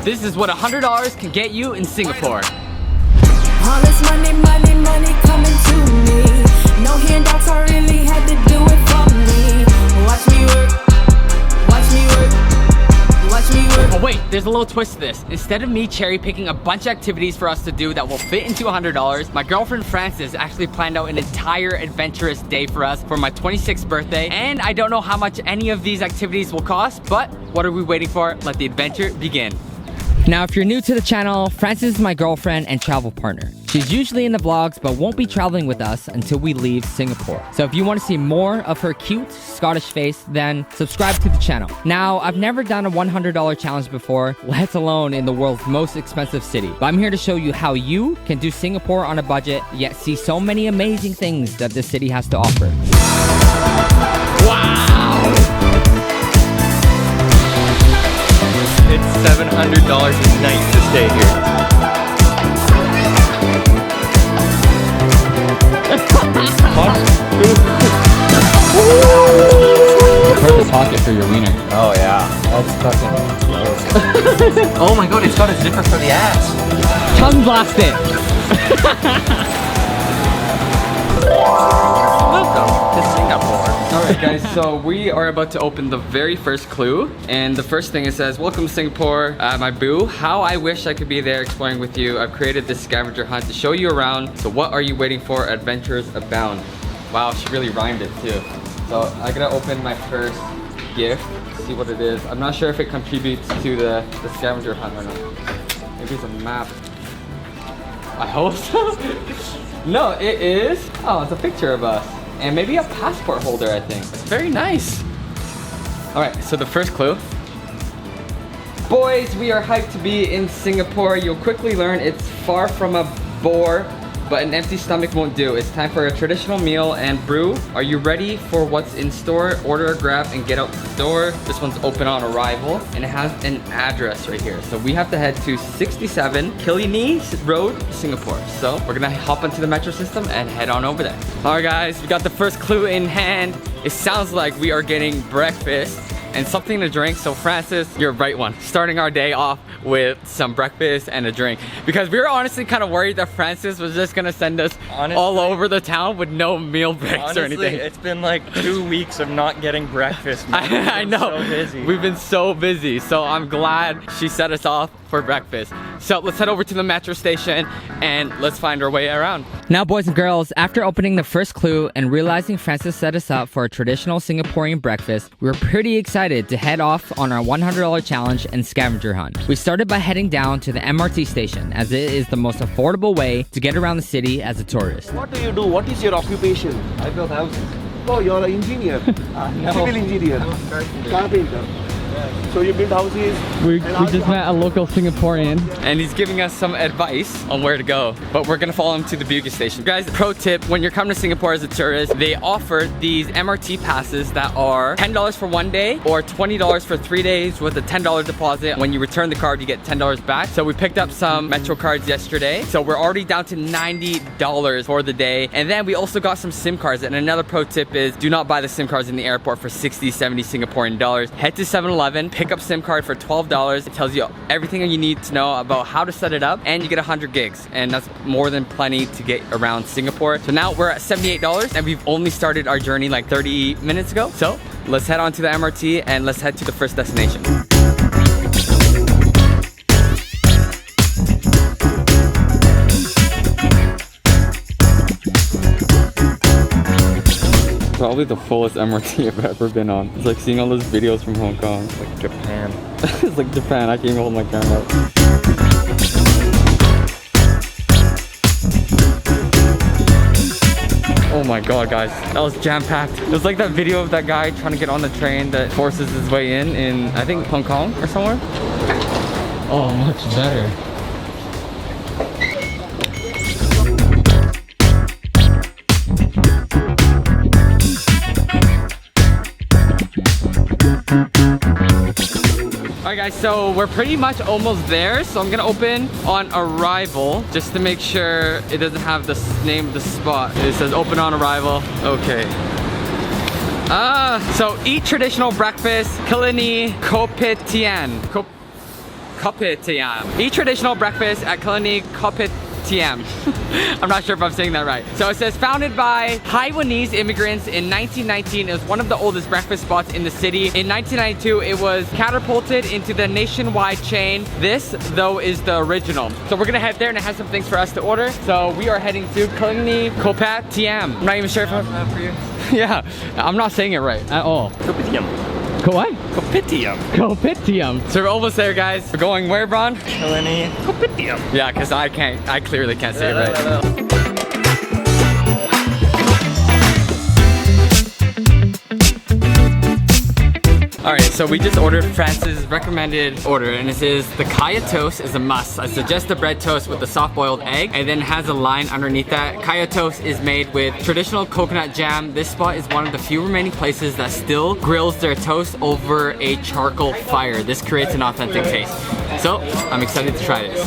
This is what $100 can get you in Singapore. All this money, money, money coming to me. No handouts, I really had to do it for me. Watch me work, watch me work, watch me work. Oh wait, there's a little twist to this. Instead of me cherry picking a bunch of activities for us to do that will fit into $100, my girlfriend Frances actually planned out an entire adventurous day for us for my 26th birthday. And I don't know how much any of these activities will cost, but what are we waiting for? Let the adventure begin. Now, if you're new to the channel, Frances is my girlfriend and travel partner. She's usually in the vlogs, but won't be traveling with us until we leave Singapore. So if you want to see more of her cute Scottish face, then subscribe to the channel. Now, I've never done a $100 challenge before, let alone in the world's most expensive city. But I'm here to show you how you can do Singapore on a budget, yet see so many amazing things that this city has to offer. Wow! It's $700 a night to stay here. Perfect pocket for your wiener. Oh yeah, that's fucking. Oh my god, it's got a zipper for the ass. Tongue blast it. Welcome to Singapore. Alright guys, so we are about to open the very first clue, and the first thing it says, welcome to Singapore, my boo. How I wish I could be there exploring with you. I've created this scavenger hunt to show you around. So what are you waiting for? Adventures abound. Wow, she really rhymed it too. So I'm gonna open my first gift, see what it is. I'm not sure if it contributes to the scavenger hunt or not. Maybe it's a map. I hope so. No, it is. Oh, it's a picture of us. And maybe a passport holder, I think. Very nice. All right, so the first clue. Boys, we are hyped to be in Singapore. You'll quickly learn it's far from a bore, but an empty stomach won't do. It's time for a traditional meal and brew. Are you ready for what's in store? Order, grab, and get out the door. This one's open on arrival, and it has an address right here. So we have to head to 67 Killiney Road, Singapore. So we're gonna hop onto the metro system and head on over there. All right, guys, we got the first clue in hand. It sounds like we are getting breakfast and something to drink. So Frances, you're right one. Starting our day off with some breakfast and a drink. Because we were honestly kind of worried that Frances was just gonna send us all over the town with no meal breaks or anything. It's been like 2 weeks of not getting breakfast. I know. So busy. We've been so busy. So I'm glad she set us off for breakfast. So let's head over to the metro station and let's find our way around. Now, boys and girls, after opening the first clue and realizing Frances set us up for a traditional Singaporean breakfast, we were pretty excited to head off on our $100 challenge and scavenger hunt. We started by heading down to the MRT station, as it is the most affordable way to get around the city as a tourist. What do you do? What is your occupation? I build houses. Oh, you're an engineer. No. Civil engineer. Carpenter. So you build houses. We just met a local Singaporean and he's giving us some advice on where to go, but we're gonna follow him to the Bugis station. Guys, pro tip, when you're coming to Singapore as a tourist, they offer these MRT passes that are $10 for 1 day or $20 for 3 days with a $10 deposit. When you return the card, you get $10 back. So we picked up some Metro cards yesterday. So we're already down to $90 for the day. And then we also got some SIM cards. And another pro tip is do not buy the SIM cards in the airport for 60, 70 Singaporean dollars. Head to 7-Eleven, pick up SIM card for $12. It tells you everything you need to know about how to set it up, and you get 100 gigs, and that's more than plenty to get around Singapore. So now we're at $78 and we've only started our journey like 30 minutes ago. So let's head on to the MRT and let's head to the first destination. Probably the fullest MRT I've ever been on. It's like seeing all those videos from Hong Kong. It's like Japan. It's like Japan. I can't even hold my camera up. Oh my god, guys, that was jam-packed. It was like that video of that guy trying to get on the train that forces his way in I think Hong Kong or somewhere. Oh, much better. Alright guys, so we're pretty much almost there. So I'm gonna open on arrival just to make sure it doesn't have the name of the spot. It says open on arrival. Okay. So eat traditional breakfast, Killiney Kopitiam. Kopitiam. Eat traditional breakfast at Kalani Kopitiam. I'm not sure if I'm saying that right. So it says, founded by Taiwanese immigrants in 1919, it was one of the oldest breakfast spots in the city. In 1992, it was catapulted into the nationwide chain. This, though, is the original. So we're gonna head there and it has some things for us to order. So we are heading to Kalani Kopitiam. I'm not even sure if I'm for you. Yeah, I'm not saying it right at all. Kopitiam. What? Kopitiam. Kopitiam. So we're almost there, guys. We're going where, Bron? Kalani Kopitiam. Yeah, because I clearly can't say it right. Alright, so we just ordered France's recommended order, and it is the kaya toast is a must. I suggest the bread toast with the soft boiled egg, and then has a line underneath that. Kaya toast is made with traditional coconut jam. This spot is one of the few remaining places that still grills their toast over a charcoal fire. This creates an authentic taste. So, I'm excited to try this.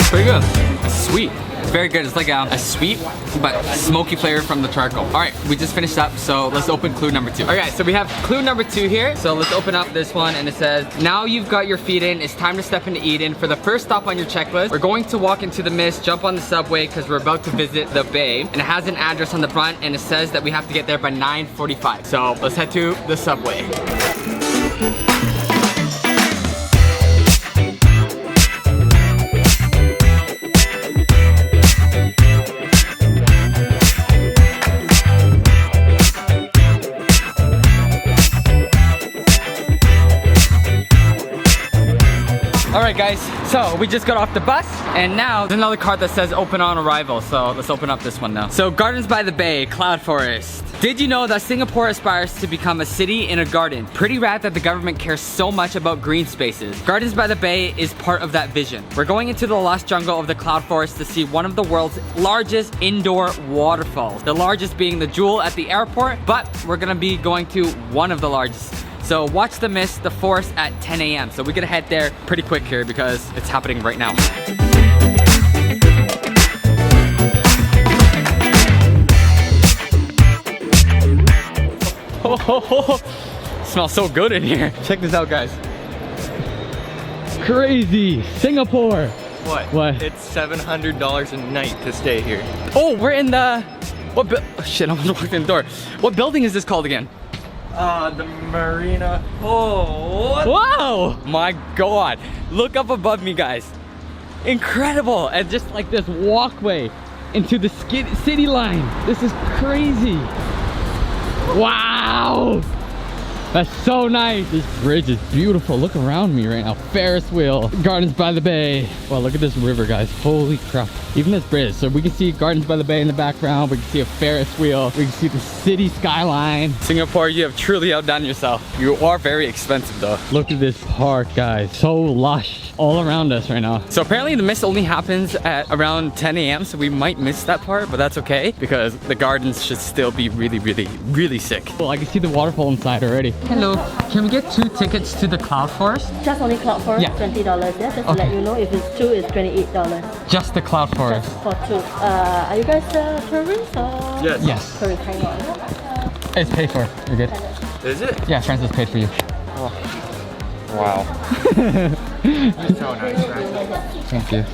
Pretty good. Sweet. Very good. It's like a sweet but smoky flavor from the charcoal. All right, we just finished up, so let's open clue number 2. Okay, so we have clue number 2 here. So let's open up this one, and it says, now you've got your feet in, it's time to step into Eden. For the first stop on your checklist, we're going to walk into the mist, jump on the subway, because we're about to visit the Bay. And it has an address on the front, and it says that we have to get there by 9:45. So let's head to the subway. Alright guys, so we just got off the bus, and now there's another card that says open on arrival, so let's open up this one now. So Gardens by the Bay, Cloud Forest. Did you know that Singapore aspires to become a city in a garden? Pretty rad that the government cares so much about green spaces. Gardens by the Bay is part of that vision. We're going into the lush jungle of the Cloud Forest to see one of the world's largest indoor waterfalls. The largest being the Jewel at the airport, but we're gonna be going to one of the largest. So watch the mist, the forest at 10 a.m. So we're gonna head there pretty quick here because it's happening right now. Oh, smells so good in here. Check this out, guys. Crazy, Singapore. What? It's $700 a night to stay here. Oh, we're in the, oh shit, I almost walked in the door. What building is this called again? The marina. Oh, wow! My God, look up above me, guys. Incredible, and just like this walkway into the city line. This is crazy. Wow! That's so nice. This bridge is beautiful. Look around me right now. Ferris wheel. Gardens by the Bay. Wow, look at this river, guys. Holy crap. Even this bridge. So we can see Gardens by the Bay in the background. We can see a Ferris wheel. We can see the city skyline. Singapore, you have truly outdone yourself. You are very expensive though. Look at this park, guys. So lush all around us right now. So apparently the mist only happens at around 10 a.m. So we might miss that part, but that's okay because the gardens should still be really, really, really sick. Well, I can see the waterfall inside already. Hello, can we get 2 tickets to the Cloud Forest? Just only Cloud Forest, Yeah. $20, yeah? Just to let you know, if it's 2, it's $28. Just the Cloud Forest. Just for 2. Are you guys tourists or? yes. Yes. Tourists, hang on. It's paid for. You're good. Is it? Yeah, Francis paid for you. Wow. That's so nice, right? Thank you.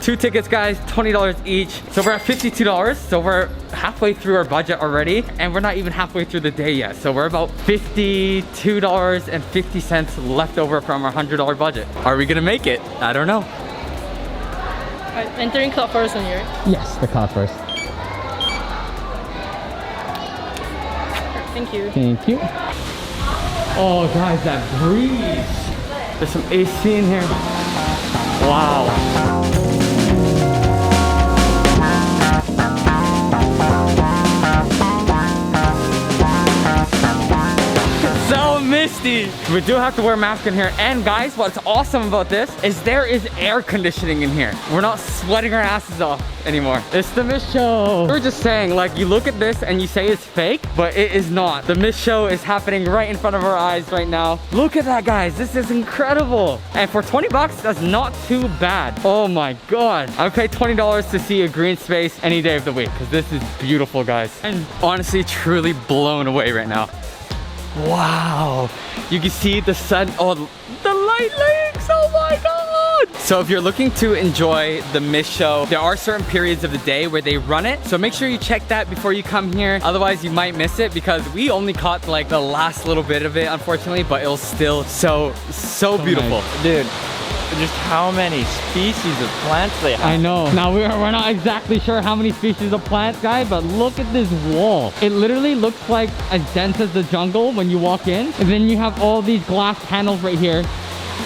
2 tickets, guys, $20 each. So we're at $52. So we're halfway through our budget already, and we're not even halfway through the day yet. So we're about $52.50 left over from our $100 budget. Are we gonna make it? I don't know. Entering Cloud Forest on here. Yes, the Cloud Forest. Thank you. Thank you. Oh, guys, that breeze. There's some AC in here. Wow. So misty. We do have to wear a mask in here. And guys, what's awesome about this is there is air conditioning in here. We're not sweating our asses off anymore. It's the mist show. We're just saying, like, you look at this and you say it's fake, but it is not. The mist show is happening right in front of our eyes right now. Look at that, guys. This is incredible. And for 20 bucks, that's not too bad. Oh my God. I would pay $20 to see a green space any day of the week because this is beautiful, guys. And honestly, truly blown away right now. Wow. You can see the sun. Oh, the light lakes. Oh my God. So if you're looking to enjoy the mist show, there are certain periods of the day where they run it. So make sure you check that before you come here. Otherwise, you might miss it because we only caught like the last little bit of it, unfortunately, but it was still so beautiful. Nice. Dude. Just how many species of plants they have. I know. Now we're not exactly sure how many species of plants, guys, but look at this wall. It literally looks like as dense as the jungle when you walk in. And then you have all these glass panels right here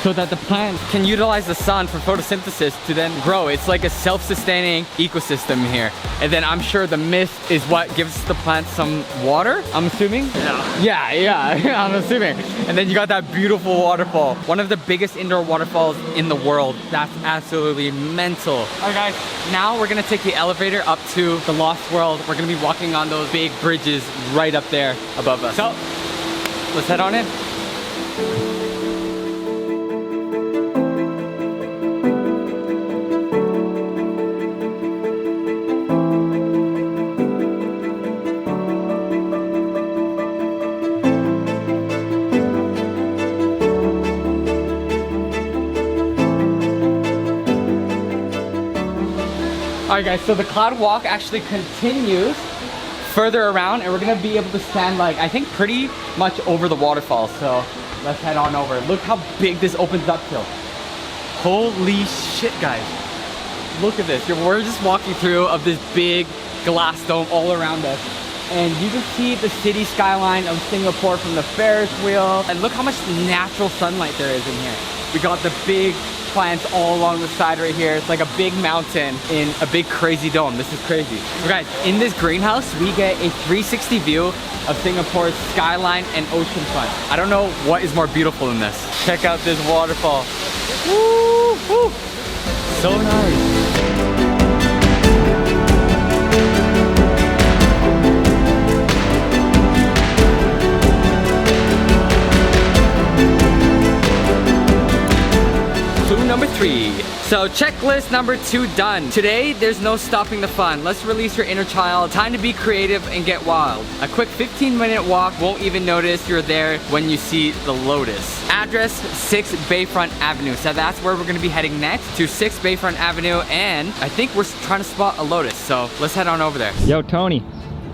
so that the plants can utilize the sun for photosynthesis to then grow. It's like a self-sustaining ecosystem here. And then I'm sure the mist is what gives the plants some water, I'm assuming? Yeah, I'm assuming. And then you got that beautiful waterfall. One of the biggest indoor waterfalls in the world. That's absolutely mental. All right, guys, now we're gonna take the elevator up to the Lost World. We're gonna be walking on those big bridges right up there above us. So, let's head on in. All right, guys, so the cloud walk actually continues further around and we're gonna be able to stand like, I think pretty much over the waterfall. So let's head on over. Look how big this opens up to. Holy shit, guys. Look at this. We're just walking through of this big glass dome all around us. And you can see the city skyline of Singapore from the Ferris wheel. And look how much natural sunlight there is in here. We got the big plants all along the side right here. It's like a big mountain in a big crazy dome. This is crazy. So guys, in this greenhouse, we get a 360 view of Singapore's skyline and oceanfront. I don't know what is more beautiful than this. Check out this waterfall. Woo, woo. So nice. Number 3. So checklist number 2 done. Today, there's no stopping the fun. Let's release your inner child. Time to be creative and get wild. A quick 15-minute walk won't even notice you're there when you see the lotus. Address 6 Bayfront Avenue. So that's where we're gonna be heading next, to 6 Bayfront Avenue, and I think we're trying to spot a lotus. So let's head on over there. Yo, Tony.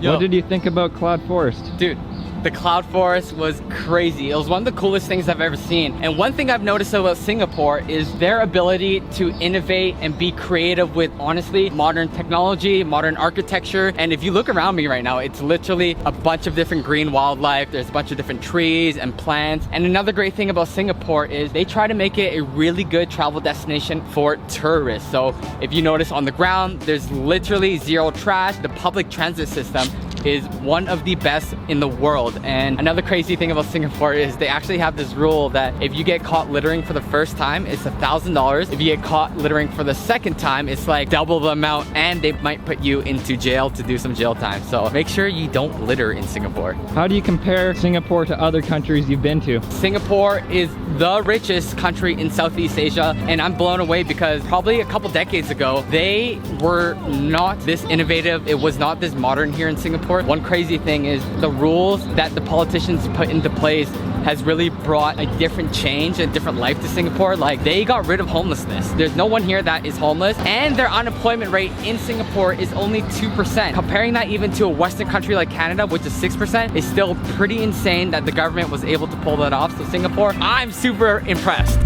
Yo. What did you think about Cloud Forest? Dude, the cloud forest was crazy. It was one of the coolest things I've ever seen. And one thing I've noticed about Singapore is their ability to innovate and be creative with, honestly, modern technology, modern architecture. And if you look around me right now, it's literally a bunch of different green wildlife. There's a bunch of different trees and plants. And another great thing about Singapore is they try to make it a really good travel destination for tourists. So if you notice on the ground, there's literally zero trash. The public transit system is one of the best in the world. And another crazy thing about Singapore is they actually have this rule that if you get caught littering for the first time, it's $1,000. If you get caught littering for the second time, it's like double the amount, and they might put you into jail to do some jail time. So make sure you don't litter in Singapore. How do you compare Singapore to other countries you've been to? Singapore is the richest country in Southeast Asia, and I'm blown away because probably a couple decades ago, they were not this innovative. It was not this modern here in Singapore. One crazy thing is the rules that the politicians put into place has really brought a different change, a different life to Singapore. Like, they got rid of homelessness. There's no one here that is homeless, and their unemployment rate in Singapore is only 2%. Comparing that even to a Western country like Canada, which is 6%, is still pretty insane that the government was able to pull that off. So Singapore, I'm super impressed.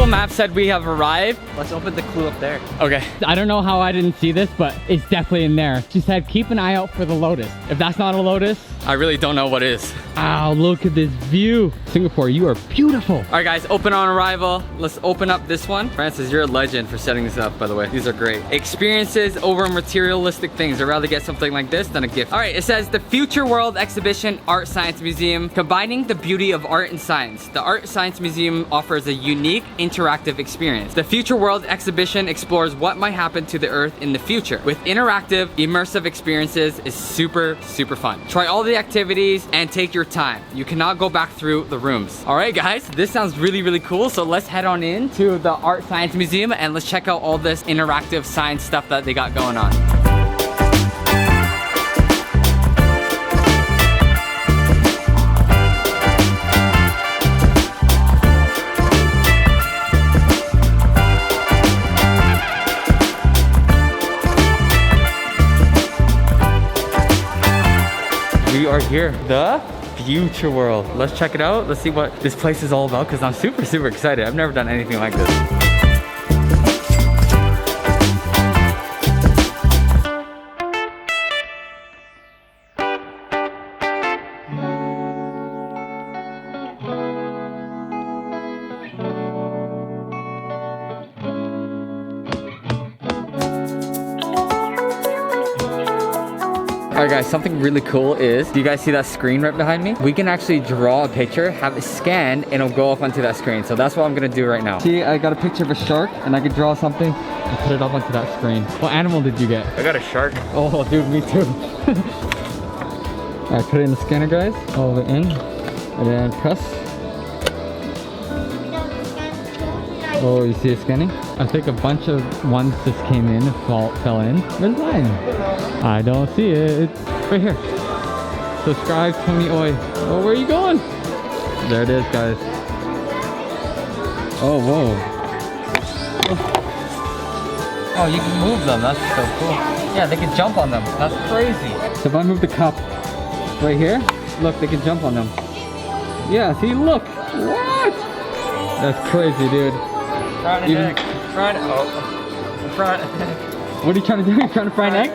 Google Maps said we have arrived. Let's open the clue up there. Okay. I don't know how I didn't see this, but it's definitely in there. She said, keep an eye out for the lotus. If that's not a lotus, I really don't know what is. Wow, look at this view. Singapore, you are beautiful. All right, guys, open on arrival. Let's open up this one. Francis, you're a legend for setting this up, by the way. These are great. Experiences over materialistic things. I'd rather get something like this than a gift. All right, it says the Future World Exhibition Art Science Museum, combining the beauty of art and science. The Art Science Museum offers a unique interactive experience. The Future World Exhibition explores what might happen to the Earth in the future. With interactive, immersive experiences is super fun. Try all the activities and take your time. You cannot go back through the rooms. All right, guys, this sounds really cool. So let's head on in to the Art Science Museum and let's check out all this interactive science stuff that they got going on. We are here, the Future World. Let's check it out. Let's see what this place is all about because I'm super excited. I've never done anything like this. All right, guys, something really cool is, do you guys see that screen right behind me? We can actually draw a picture, have it scanned, and it'll go up onto that screen. So that's what I'm gonna do right now. See, I got a picture of a shark, and I could draw something and put it up onto that screen. What animal did you get? I got a shark. Oh, dude, me too. All right, put it in the scanner, guys. All of it in, and then press. Oh, you see it scanning? I think a bunch of ones just came in and fell in. Where's mine? I don't see it. Right here. Subscribe, Tony Oi. Oh, where are you going? There it is, guys. Oh, whoa. Oh, you can move them. That's so cool. Yeah, they can jump on them. That's crazy. So if I move the cup right here, look, they can jump on them. Yeah, see, look. What? That's crazy, dude. Front and egg. Front. Oh. Front. What are you trying to do? You're trying to fry an egg?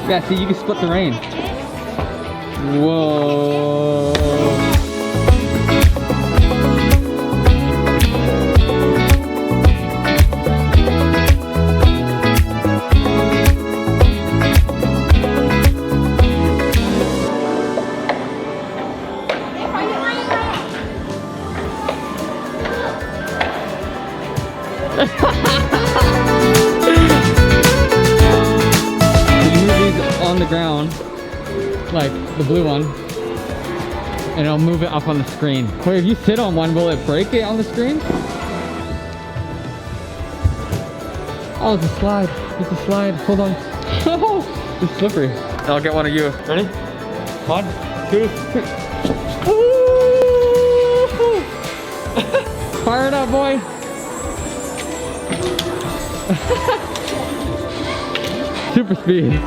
Yeah, see, you can split the rain. Whoa. On the ground, like the blue one, and it'll move it up on the screen. Wait, if you sit on one, will it break it on the screen? Oh, it's a slide. It's a slide. Hold on. Oh, it's slippery. I'll get one of you. Ready? 1, 2, 3. Fire it up, boy. Super speed.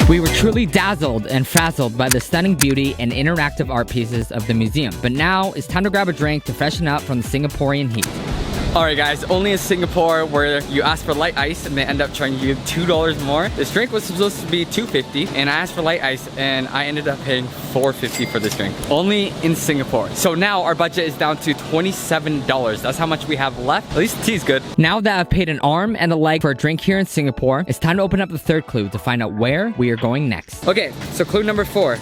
We were truly dazzled and frazzled by the stunning beauty and interactive art pieces of the museum. But now it's time to grab a drink to freshen up from the Singaporean heat. Alright guys, only in Singapore where you ask for light ice and they end up charging you $2 more. This drink was supposed to be $2.50 and I asked for light ice and I ended up paying $4.50 for this drink. Only in Singapore. So now our budget is down to $27. That's how much we have left. At least the tea's good. Now that I've paid an arm and a leg for a drink here in Singapore, it's time to open up the third clue to find out where we are going next. Okay, so clue number 4.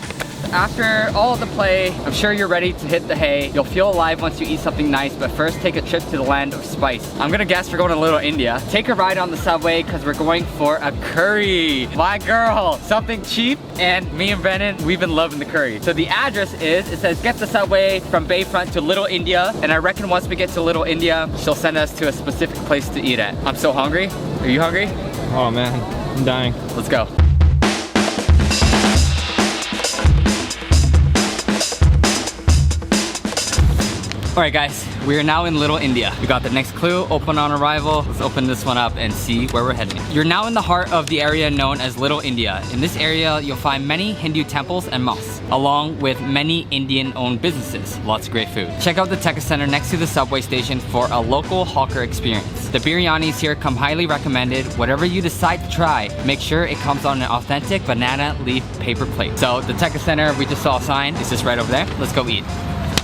after all of the play, I'm sure you're ready to hit the hay. You'll feel alive once you eat something nice, but first take a trip to the land of spice. I'm gonna guess we're going to Little India. Take a ride on the subway because we're going for a curry. My girl, something cheap, and me and Brennan, we've been loving the curry. So the address is, it says get the subway from Bayfront to Little India, and I reckon once we get to Little India, she'll send us to a specific place to eat at. I'm so hungry. Are you hungry? Oh man, I'm dying. Let's go. All right guys, we are now in Little India. We got the next clue, open on arrival. Let's open this one up and see where we're heading. You're now in the heart of the area known as Little India. In this area, you'll find many Hindu temples and mosques, along with many Indian-owned businesses. Lots of great food. Check out the Tech Center next to the subway station for a local hawker experience. The biryanis here come highly recommended. Whatever you decide to try, make sure it comes on an authentic banana leaf paper plate. So the Tech Center, we just saw a sign. It's just right over there. Let's go eat.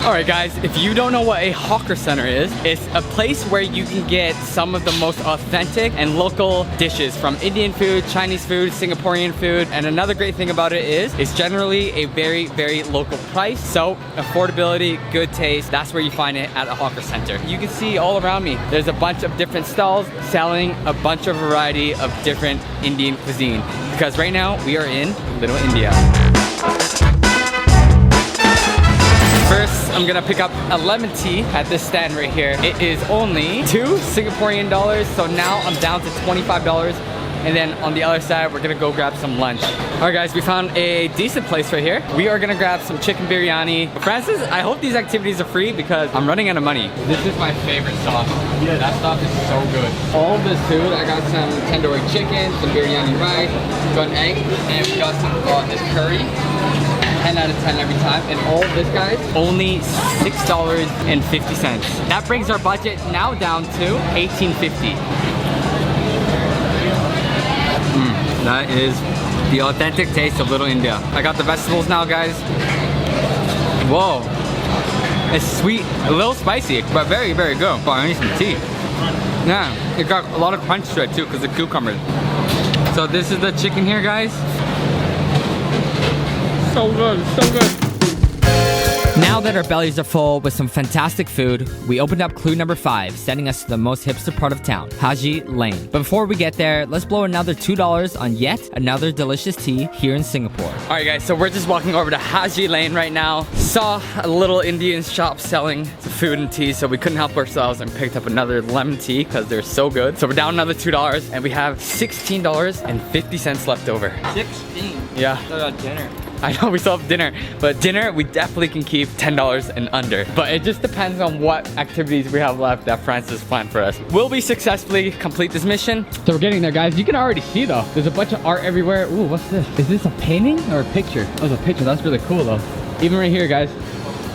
All right guys, if you don't know what a hawker center is, it's a place where you can get some of the most authentic and local dishes from Indian food, Chinese food, Singaporean food. And another great thing about it is it's generally a very, very local price. So affordability, good taste, that's where you find it at a hawker center. You can see all around me, there's a bunch of different stalls selling a bunch of variety of different Indian cuisine. Because right now we are in Little India. First, I'm gonna pick up a lemon tea at this stand right here. It is only 2 Singaporean dollars, so now I'm down to $25. And then on the other side, we're gonna go grab some lunch. All right guys, we found a decent place right here. We are gonna grab some chicken biryani. Francis, I hope these activities are free because I'm running out of money. This is my favorite sauce. Yeah, that stuff is so good. All of this food, I got some tandoori chicken, some biryani rice, got an egg, and we got some this curry. 10 out of 10 every time, and all of this, guys, only $6.50. That brings our budget now down to $18.50. That is the authentic taste of Little India. I got the vegetables now, guys. Whoa, it's sweet, a little spicy, but very, very good. Oh, I need some tea. Yeah, it got a lot of crunch to it too, because the cucumbers. So this is the chicken here, guys. So good, so good. Now that our bellies are full with some fantastic food, we opened up clue number 5, sending us to the most hipster part of town, Haji Lane. But before we get there, let's blow another $2 on yet another delicious tea here in Singapore. All right guys, so we're just walking over to Haji Lane right now. Saw a little Indian shop selling some food and tea, so we couldn't help ourselves and picked up another lemon tea because they're so good. So we're down another $2 and we have $16.50 left over. 16? Yeah. What about dinner? I know we still have dinner, but dinner we definitely can keep $10 and under. But it just depends on what activities we have left that Francis planned for us. Will we successfully complete this mission? So we're getting there, guys. You can already see though, there's a bunch of art everywhere. Ooh, what's this? Is this a painting or a picture? Oh, it's a picture. That's really cool though. Even right here, guys,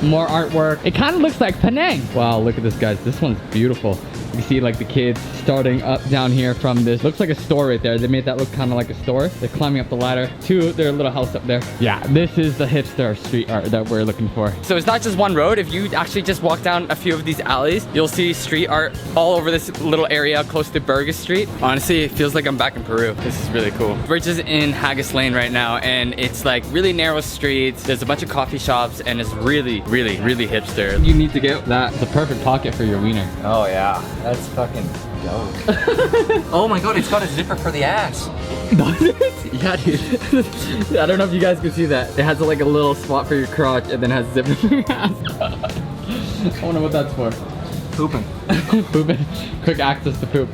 more artwork. It kind of looks like Penang. Wow, look at this, guys. This one's beautiful. You can see like the kids starting up down here from this. Looks like a store right there. They made that look kind of like a store. They're climbing up the ladder to their little house up there. Yeah, this is the hipster street art that we're looking for. So it's not just one road. If you actually just walk down a few of these alleys, you'll see street art all over this little area close to Burgess Street. Honestly, it feels like I'm back in Peru. This is really cool. We're just in Haji Lane right now, and it's like really narrow streets. There's a bunch of coffee shops, and it's really, really, really hipster. You need to get that. It's a perfect pocket for your wiener. Oh yeah, that's fucking dope. Oh my god, it's got a zipper for the ass. Does it? Yeah, dude. I don't know if you guys can see that. It has like a little spot for your crotch and then has zipper for your ass. I wonder what that's for. Pooping. Pooping. Quick access to poop.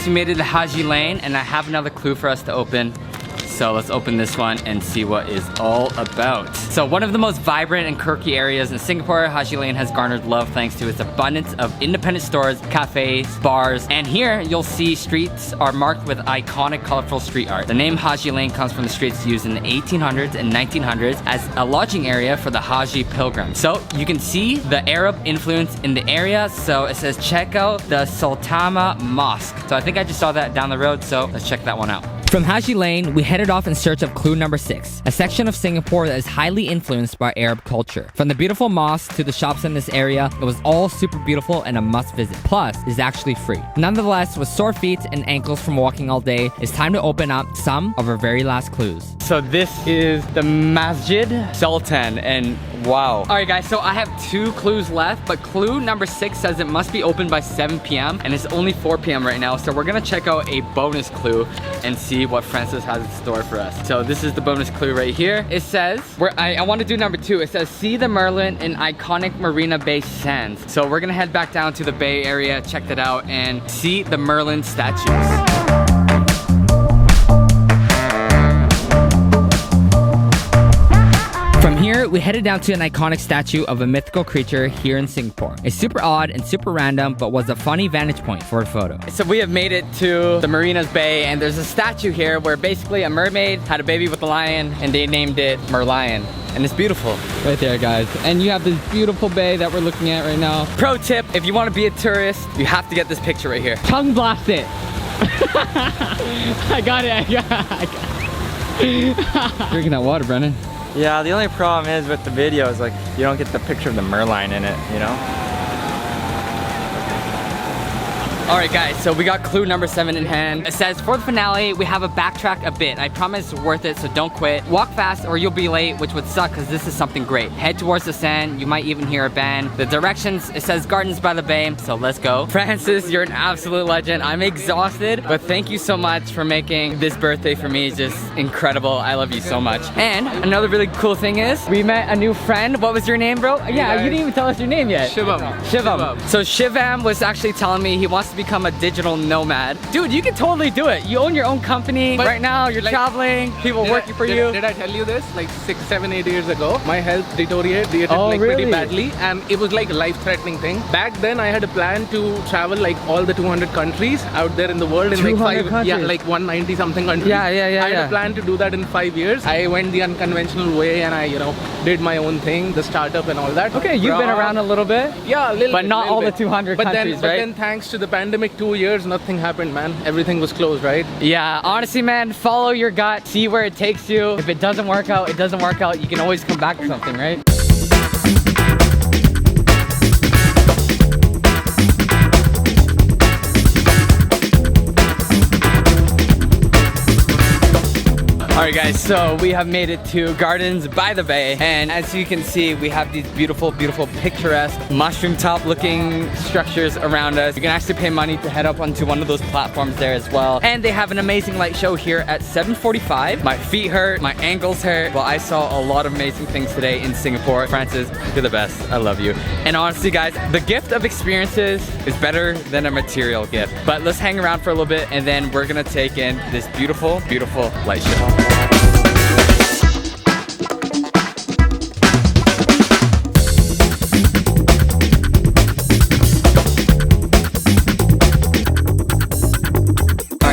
We made it to Haji Lane, and I have another clue for us to open. So let's open this one and see what it's all about. So one of the most vibrant and quirky areas in Singapore, Haji Lane has garnered love thanks to its abundance of independent stores, cafes, bars, and here you'll see streets are marked with iconic colorful street art. The name Haji Lane comes from the streets used in the 1800s and 1900s as a lodging area for the Haji pilgrims. So you can see the Arab influence in the area. So it says check out the Sultana Mosque. So I think I just saw that down the road, so let's check that one out. From Haji Lane, we headed off in search of clue number 6, a section of Singapore that is highly influenced by Arab culture. From the beautiful mosque to the shops in this area, it was all super beautiful and a must visit. Plus, it's actually free. Nonetheless, with sore feet and ankles from walking all day, it's time to open up some of our very last clues. So this is the Masjid Sultan, and wow. Alright guys, so I have 2 clues left, but clue number 6 says it must be open by 7 p.m. and it's only 4 p.m. right now, so we're gonna check out a bonus clue and see what Francis has in store for us. So this is the bonus clue right here. It says, I want to do number 2. It says, see the Merlion in iconic Marina Bay Sands. So we're gonna head back down to the Bay Area, check that out, and see the Merlion statues. From here, we headed down to an iconic statue of a mythical creature here in Singapore. It's super odd and super random, but was a funny vantage point for a photo. So we have made it to the Marina's Bay, and there's a statue here where basically a mermaid had a baby with a lion, and they named it Merlion. And it's beautiful. Right there, guys. And you have this beautiful bay that we're looking at right now. Pro tip, if you want to be a tourist, you have to get this picture right here. Tongue blast it. I got it. Drinking that water, Brennan. Yeah, the only problem is with the video is like you don't get the picture of the Merlion in it, you know? Alright guys, so we got clue number 7 in hand. It says, for the finale, we have a backtrack a bit. I promise it's worth it, so don't quit. Walk fast or you'll be late, which would suck because this is something great. Head towards the sand, you might even hear a band. The directions, it says Gardens by the Bay, so let's go. Francis, you're an absolute legend. I'm exhausted, but thank you so much for making this birthday for me just incredible. I love you so much. And another really cool thing is, we met a new friend. What was your name, bro? Yeah, you didn't even tell us your name yet. Shivam. So Shivam was actually telling me he wants to become a digital nomad. Dude, you can totally do it. You own your own company. But right now, you're like, traveling, people working for you. Did I tell you this? Like 6, 7, 8 years ago, my health deteriorated like pretty badly, and it was like a life-threatening thing. Back then, I had a plan to travel like all the 200 countries out there in the world in like 5, countries. yeah, like 190 something countries. Yeah. I had a plan to do that in 5 years. I went the unconventional way, and I, did my own thing, the startup and all that. Okay, you've been around a little bit. Yeah, a little but bit. Not all the 200 countries, right? But then thanks to the pandemic, 2 years, nothing happened, man. Everything was closed, right? Yeah, honestly, man, follow your gut, see where it takes you. If it doesn't work out, it doesn't work out. You can always come back to something, right? Alright guys, so we have made it to Gardens by the Bay, and as you can see, we have these beautiful, beautiful, picturesque mushroom top looking structures around us. You can actually pay money to head up onto one of those platforms there as well. And they have an amazing light show here at 7:45. My feet hurt, my ankles hurt, but I saw a lot of amazing things today in Singapore. Francis, you're the best. I love you. And honestly guys, the gift of experiences is better than a material gift. But let's hang around for a little bit, and then we're gonna take in this beautiful, beautiful light show.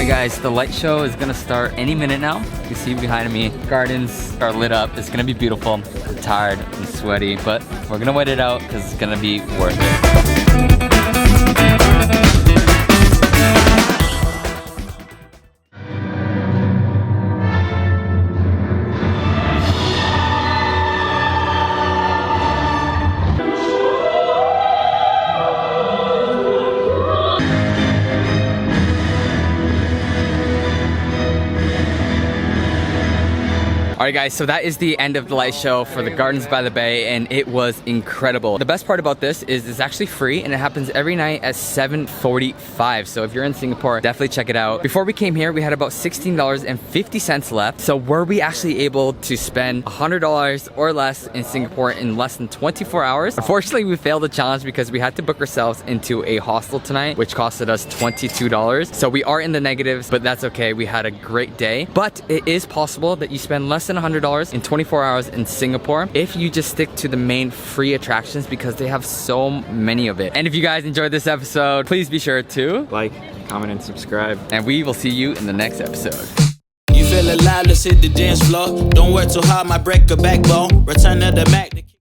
Guys, the light show is gonna start any minute now. You can see behind me, gardens are lit up. It's gonna be beautiful. I'm tired and sweaty, but we're gonna wait it out because it's gonna be worth it. Alright guys, so that is the end of the light show for the Gardens by the Bay, and it was incredible. The best part about this is it's actually free, and it happens every night at 7:45. So if you're in Singapore, definitely check it out. Before we came here, we had about $16.50 left. So were we actually able to spend $100 or less in Singapore in less than 24 hours? Unfortunately, we failed the challenge because we had to book ourselves into a hostel tonight, which costed us $22. So we are in the negatives, but that's okay. We had a great day. But it is possible that you spend less than $100 in 24 hours in Singapore if you just stick to the main free attractions, because they have so many of it. And if you guys enjoyed this episode, please be sure to like, comment, and subscribe. And we will see you in the next episode. You feel alive, let's hit the dance floor. Don't work too hard, my break a backbone. Return of the Mac.